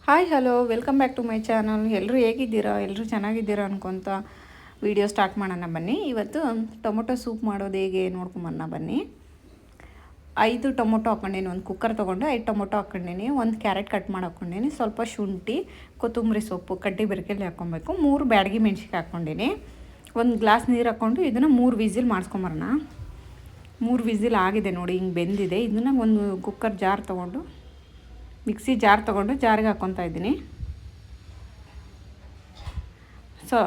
Hi hello welcome back to my channel. ಎಲ್ಲರೂ ಹೇಗಿದ್ದೀರಾ? ಎಲ್ಲರೂ ಚೆನ್ನಾಗಿದ್ದೀರಾ ಅನ್ಕೊತ ವಿಡಿಯೋ ಸ್ಟಾರ್ಟ್ ಮಾಡೋಣ ಬನ್ನಿ. ಇವತ್ತು ಟೊಮೊಟೊ ಸೂಪ್ ಮಾಡೋದು ಹೇಗೆ ನೋಡ್ಕೊಂಬರೋಣ ಬನ್ನಿ. 5 ಟೊಮೊಟೊ ಹಾಕ್ಕೊಂಡೀನಿ, ಒಂದು ಕುಕ್ಕರ್ ತೊಗೊಂಡು 5 ಟೊಮೊಟೊ ಹಾಕ್ಕೊಂಡೀನಿ, ಒಂದು ಕ್ಯಾರೆಟ್ ಕಟ್ ಮಾಡಿ ಹಾಕ್ಕೊಂಡೀನಿ, ಸ್ವಲ್ಪ ಶುಂಠಿ, ಕೊತ್ತಂಬರಿ ಸೊಪ್ಪು, ಕಡ್ಡಿ ಬೆರಕೆಲ್ಲಿ ಹಾಕ್ಕೊಬೇಕು, 3 ಬ್ಯಾಡಗಿ ಮೆಣ್ಸಿಗೆ ಹಾಕ್ಕೊಂಡೀನಿ, ಒಂದು ಗ್ಲಾಸ್ ನೀರು ಹಾಕ್ಕೊಂಡು ಇದನ್ನು 3 ವಿಸಿಲ್ ಮಾಡಿಸ್ಕೊಂಬರೋಣ. 3 ವಿಸಿಲ್ ಆಗಿದೆ ನೋಡಿ, ಹಿಂಗೆ ಬೆಂದಿದೆ. ಇದನ್ನು ಒಂದು ಕುಕ್ಕರ್ ಜಾರ್ ತೊಗೊಂಡು ಮಿಕ್ಸಿ ಜಾರ್ ತೊಗೊಂಡು ಜಾರಿಗೆ ಹಾಕ್ಕೊತಾ ಇದ್ದೀನಿ.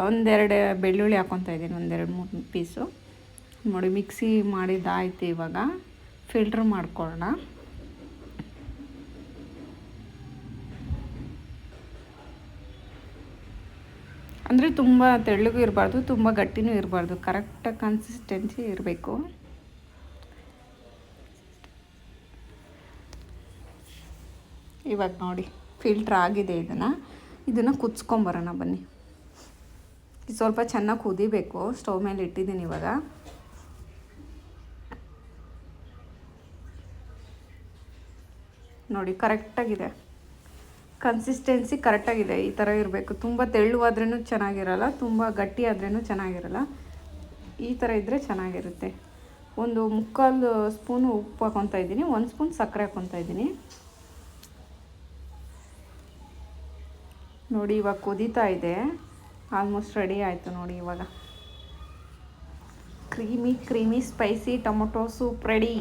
ಒಂದೆರಡು ಬೆಳ್ಳುಳ್ಳಿ ಹಾಕ್ಕೊತಾ ಇದ್ದೀನಿ, 1-2-3 ಪೀಸು ನೋಡಿ. ಮಿಕ್ಸಿ ಮಾಡಿದ್ದಾಯ್ತು. ಇವಾಗ ಫಿಲ್ಟ್ರ್ ಮಾಡ್ಕೊಳ್ಳೋಣ. ಅಂದರೆ ತುಂಬ ತೆಳ್ಳಗೂ ಇರಬಾರ್ದು, ತುಂಬ ಗಟ್ಟಿನೂ ಇರಬಾರ್ದು, ಕರೆಕ್ಟ್ ಕನ್ಸಿಸ್ಟೆನ್ಸಿ ಇರಬೇಕು. ಇವಾಗ ನೋಡಿ ಫಿಲ್ಟ್ರ್ ಆಗಿದೆ. ಇದನ್ನು ಕುದಿಸ್ಕೊಂಬರೋಣ ಬನ್ನಿ. ಸ್ವಲ್ಪ ಚೆನ್ನಾಗಿ ಕುದಿಬೇಕು. ಸ್ಟವ್ ಮೇಲೆ ಇಟ್ಟಿದ್ದೀನಿ. ಇವಾಗ ನೋಡಿ ಕರೆಕ್ಟಾಗಿದೆ, ಕನ್ಸಿಸ್ಟೆನ್ಸಿ ಕರೆಕ್ಟಾಗಿದೆ. ಈ ಥರ ಇರಬೇಕು. ತುಂಬ ತೆಳ್ಳುವಾದ್ರೂ ಚೆನ್ನಾಗಿರಲ್ಲ, ತುಂಬ ಗಟ್ಟಿ ಆದ್ರೂ ಚೆನ್ನಾಗಿರಲ್ಲ. ಈ ಥರ ಇದ್ದರೆ ಚೆನ್ನಾಗಿರುತ್ತೆ. ಒಂದು 3/4 ಸ್ಪೂನು ಉಪ್ಪು ಹಾಕ್ಕೊತಾ ಇದ್ದೀನಿ, 1 ಸ್ಪೂನ್ ಸಕ್ಕರೆ ಹಾಕ್ಕೊತಾ ಇದ್ದೀನಿ. ನೋಡಿ ಇವಾಗ ಕುದೀತಾ ಇದೆ. ಆಲ್ಮೋಸ್ಟ್ ರೆಡಿ ಆಯಿತು ನೋಡಿ. ಇವಾಗ creamy spicy tomato soup ready.